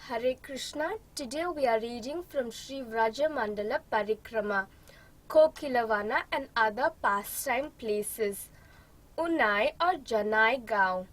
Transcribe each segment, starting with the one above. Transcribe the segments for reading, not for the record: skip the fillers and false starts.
Hare Krishna. Today we are reading from Sri Vrajamandala Parikrama, Kokilavana and other pastime places. Unai or Janai Gaon.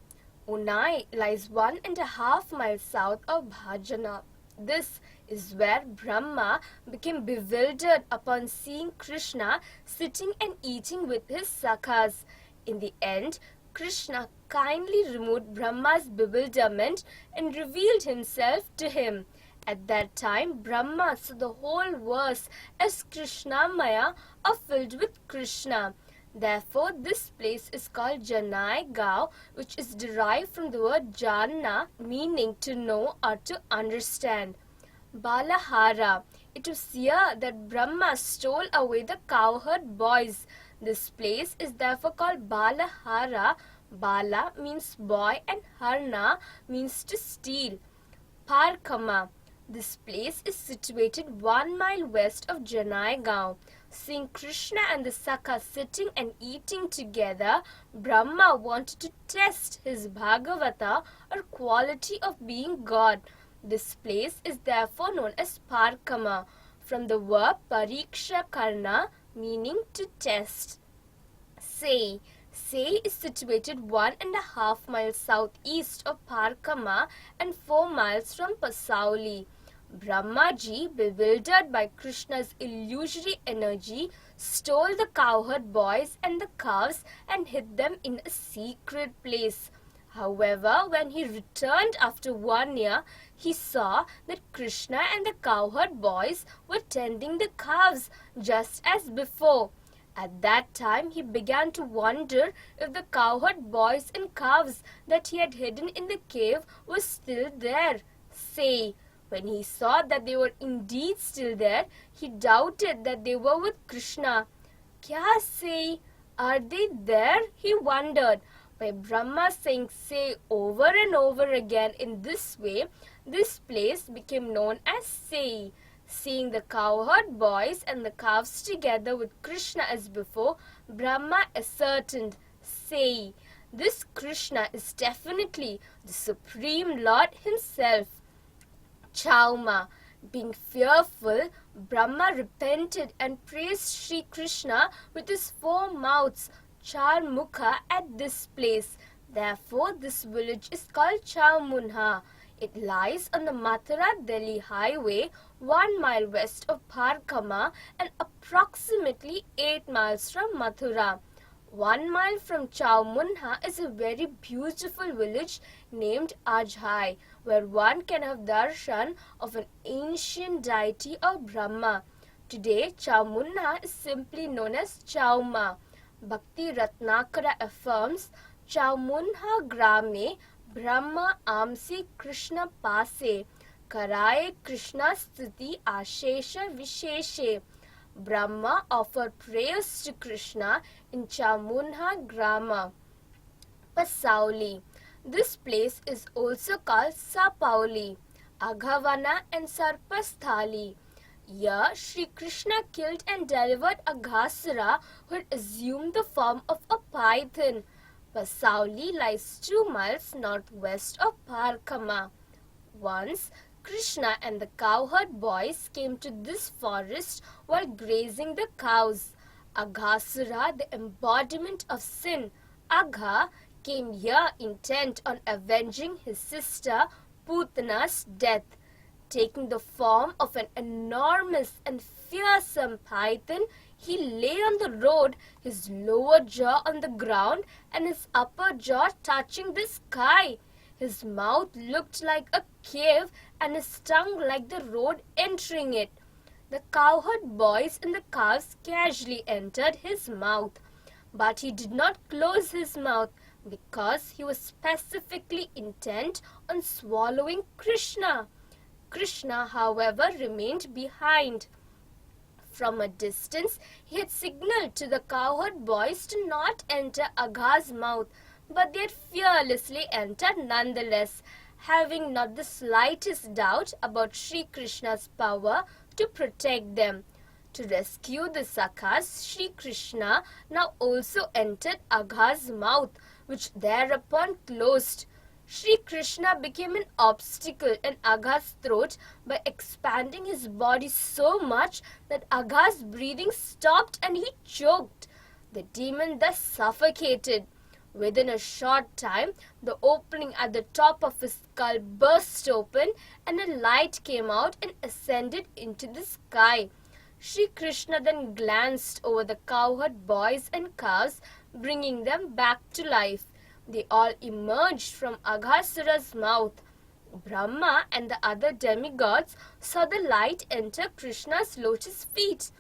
Unai lies 1.5 miles south of Bhajana. This is where Brahma became bewildered upon seeing Krishna sitting and eating with his sakhas. In the end, Krishna kindly removed Brahma's bewilderment and revealed himself to him. At that time, Brahma saw the whole verse as Krishnamaya or filled with Krishna. Therefore, this place is called Janai Gaon, which is derived from the word Jana, meaning to know or to understand. Balahara. It was here that Brahma stole away the cowherd boys. This place is therefore called Balahara. Bala means boy and Harna means to steal. Parikrama. This place is situated 1 mile west of Janai Gaon. Seeing Krishna and the Sakha sitting and eating together, Brahma wanted to test his Bhagavata or quality of being God. This place is therefore known as Parikrama, from the verb Pariksha meaning to test. Say is situated 1.5 miles southeast of Parikrama and 4 miles from Pasauli. Brahmaji, bewildered by Krishna's illusory energy, stole the cowherd boys and the calves and hid them in a secret place. However, when he returned after 1 year, he saw that Krishna and the cowherd boys were tending the calves just as before. At that time, he began to wonder if the cowherd boys and calves that he had hidden in the cave were still there. Say, when he saw that they were indeed still there, he doubted that they were with Krishna. Kya say? Are they there? He wondered. By Brahma saying say over and over again in this way, this place became known as Say. Seeing the cowherd boys and the calves together with Krishna as before, Brahma ascertained, say, this Krishna is definitely the Supreme Lord himself. Chauma. Being fearful, Brahma repented and praised Sri Krishna with his 4 mouths, Charmukha, at this place. Therefore, this village is called Chaumunha. It lies on the Mathura-Delhi highway 1 mile west of Parikrama and approximately 8 miles from Mathura. 1 mile from Chaumunha is a very beautiful village named Ajhai, where one can have darshan of an ancient deity of Brahma. Today, Chaumunha is simply known as Chauma. Bhakti Ratnakara affirms, Chaumunha grame Brahma amsi Krishna pase, karaye Krishna sthiti ashesha visheshe. Brahma offered prayers to Krishna in Chaumunha Grama. Pasauli. This place is also called Sapauli, Aghavana and Sarpasthali. Here, Sri Krishna killed and delivered Aghasura who had assumed the form of a python. Pasauli lies 2 miles northwest of Parikrama. Once, Krishna and the cowherd boys came to this forest while grazing the cows. Aghasura, the embodiment of sin, Agha, came here intent on avenging his sister Putana's death. Taking the form of an enormous and fearsome python, he lay on the road, his lower jaw on the ground and his upper jaw touching the sky. His mouth looked like a cave and his tongue like the road entering it. The cowherd boys and the calves casually entered his mouth, but he did not close his mouth because he was specifically intent on swallowing Krishna. Krishna, however, remained behind. From a distance, he had signaled to the cowherd boys to not enter Agha's mouth, but they had fearlessly entered nonetheless, having not the slightest doubt about Sri Krishna's power to protect them. To rescue the Sakhas, Sri Krishna now also entered Agha's mouth, which thereupon closed. Sri Krishna became an obstacle in Agha's throat by expanding his body so much that Agha's breathing stopped and he choked. The demon thus suffocated. Within a short time, the opening at the top of his skull burst open and a light came out and ascended into the sky. Sri Krishna then glanced over the cowherd boys and cows, bringing them back to life. They all emerged from Aghasura's mouth. Brahma and the other demigods saw the light enter Krishna's lotus feet.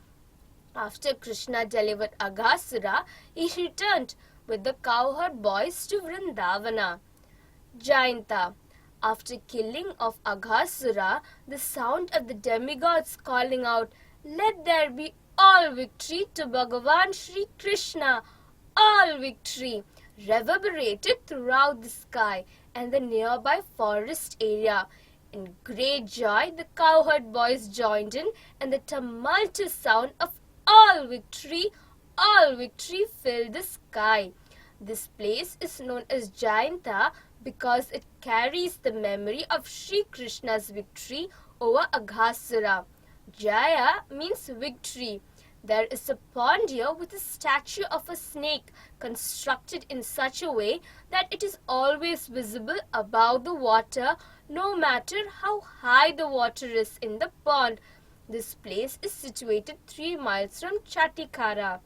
After Krishna delivered Aghasura, he returned with the cowherd boys to Vrindavana. Jayanta. After killing of Aghasura, the sound of the demigods calling out, "Let there be all victory to Bhagavan Sri Krishna, all victory," reverberated throughout the sky and the nearby forest area. In great joy, the cowherd boys joined in, and the tumultuous sound of all victory filled the sky. This place is known as Jayanta because it carries the memory of Sri Krishna's victory over Aghasura. Jaya means victory. There is a pond here with a statue of a snake constructed in such a way that it is always visible above the water, no matter how high the water is in the pond. This place is situated 3 miles from Chatikara.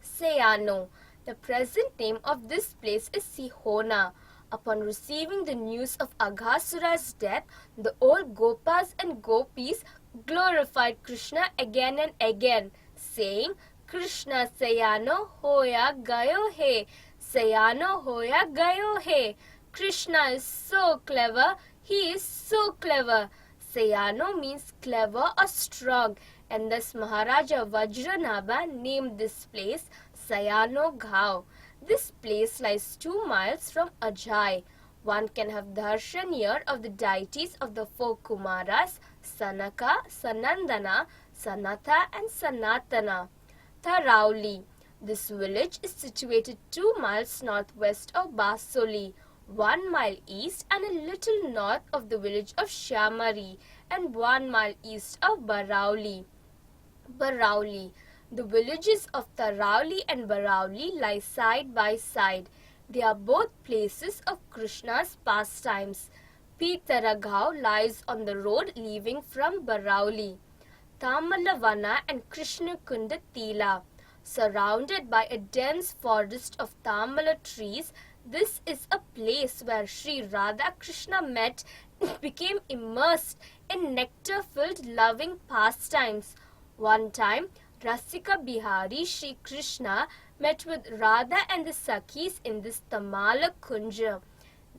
Sayano. The present name of this place is Sihona. Upon receiving the news of Aghasura's death, the old Gopas and Gopis glorified Krishna again and again, saying, "Krishna Sayano hoya gayo he, Sayano hoya gayo he." Krishna is so clever, he is so clever. Sayano means clever or strong, and thus Maharaja Vajranabha named this place Sayano Ghao. This place lies 2 miles from Ajai. One can have darshan here of the deities of the 4 Kumaras, Sanaka, Sanandana, Sanatha and Sanatana. Tharauli. This village is situated 2 miles northwest of Basoli, 1 mile east and a little north of the village of Shamari, and 1 mile east of Barauli. Barauli. The villages of Tharauli and Barauli lie side by side. They are both places of Krishna's pastimes. Pitaragao lies on the road leaving from Barauli. Tamalavana and Krishnakunda Tila. Surrounded by a dense forest of Tamala trees, this is a place where Sri Radha Krishna met and became immersed in nectar-filled loving pastimes. One time, Rasika Bihari Sri Krishna met with Radha and the Sakhis in this Tamala Kunja.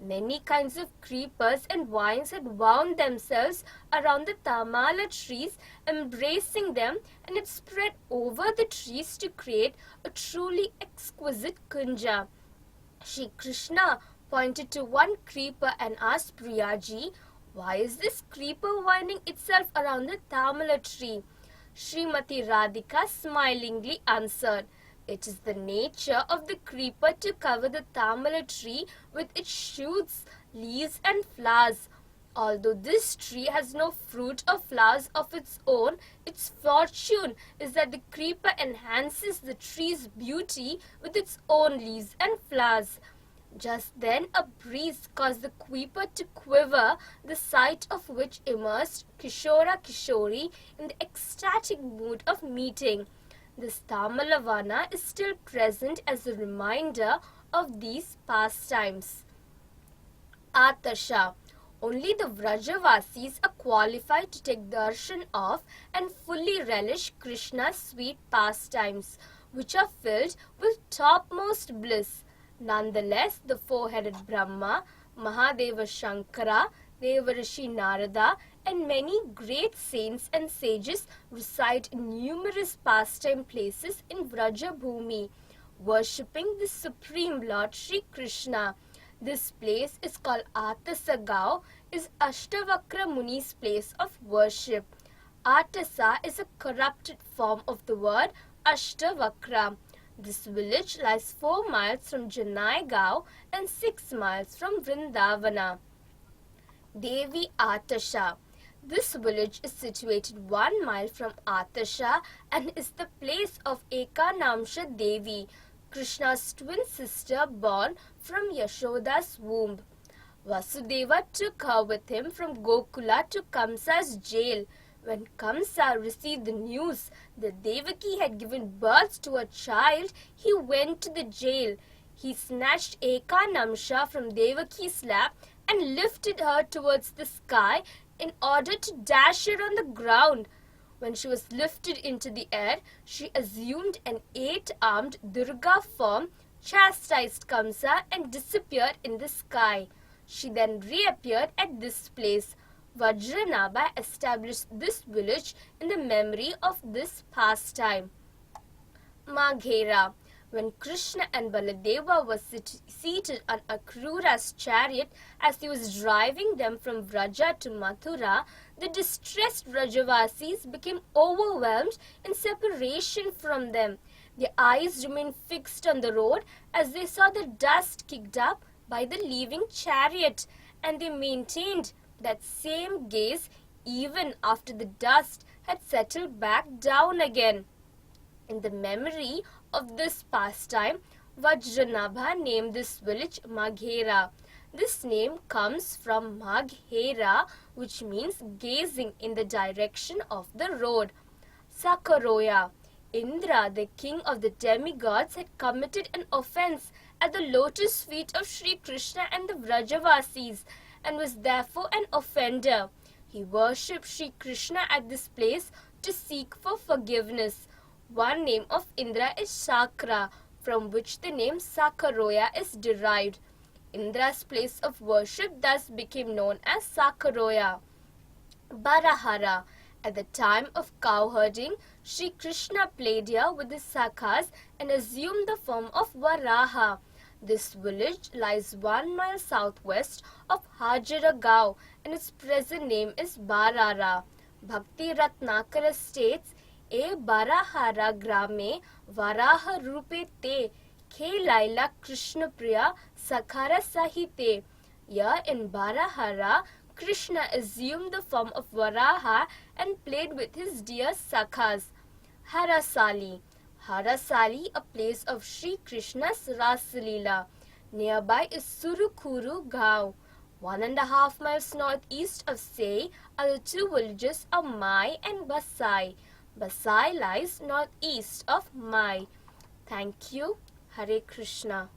Many kinds of creepers and vines had wound themselves around the Tamala trees, embracing them, and it spread over the trees to create a truly exquisite kunja. Shri Krishna pointed to one creeper and asked Priyaji, "Why is this creeper winding itself around the Tamala tree?" Srimati Radhika smilingly answered, "It is the nature of the creeper to cover the Tamala tree with its shoots, leaves and flowers. Although this tree has no fruit or flowers of its own, its fortune is that the creeper enhances the tree's beauty with its own leaves and flowers." Just then a breeze caused the creeper to quiver, the sight of which immersed Kishora Kishori in the ecstatic mood of meeting. This Tamalavana is still present as a reminder of these pastimes. Atasha. Only the Vrajavasis are qualified to take darshan of and fully relish Krishna's sweet pastimes, which are filled with topmost bliss. Nonetheless, the 4-headed Brahma, Mahadeva Shankara, Devarishi Narada, and many great saints and sages reside in numerous pastime places in Vrajabhumi, worshipping the Supreme Lord Sri Krishna. This place is called Atasagao, is Ashtavakra Muni's place of worship. Atasa is a corrupted form of the word Ashtavakra. This village lies 4 miles from Janai Gaon and 6 miles from Vrindavana. Devi Atasha. This village is situated 1 mile from Atasha and is the place of Ekanamsha Devi, Krishna's twin sister born from Yashoda's womb. Vasudeva took her with him from Gokula to Kamsa's jail. When Kamsa received the news that Devaki had given birth to a child, he went to the jail. He snatched Ekanamsha from Devaki's lap and lifted her towards the sky in order to dash her on the ground. When she was lifted into the air, she assumed an 8-armed Durga form, chastised Kamsa and disappeared in the sky. She then reappeared at this place. Vajranabha established this village in the memory of this pastime. Maghera. When Krishna and Baladeva were seated on Akrura's chariot as he was driving them from Vraja to Mathura, the distressed Vrajavasis became overwhelmed in separation from them. Their eyes remained fixed on the road as they saw the dust kicked up by the leaving chariot, and they maintained that same gaze even after the dust had settled back down again. In the memory of this pastime, Vajranabha named this village Maghera. This name comes from Maghera, which means gazing in the direction of the road. Sakaroya. Indra, the king of the demigods, had committed an offense at the lotus feet of Sri Krishna and the Vrajavasis and was therefore an offender. He worshipped Sri Krishna at this place to seek for forgiveness. One name of Indra is Sakra, from which the name Sakaroya is derived. Indra's place of worship thus became known as Sakaroya. Barahara. At the time of cow-herding, Sri Krishna played here with his sakhas and assumed the form of Varaha. This village lies 1 mile southwest of Hajira Gaon and its present name is Barara. Bhakti Ratnakara states, E Barahara Grame Varaha Rupe Te Khe Laila Krishna Priya Sakhara Sahite. Here in Barahara, Krishna assumed the form of Varaha and played with his dear sakhas. Harasali. Harasali, a place of Sri Krishna's Rasalila. Nearby is Surukuru Gaon. 1.5 miles northeast of Sei are the two villages of Mai and Basai. Basai lies northeast of Mai. Thank you. Hare Krishna.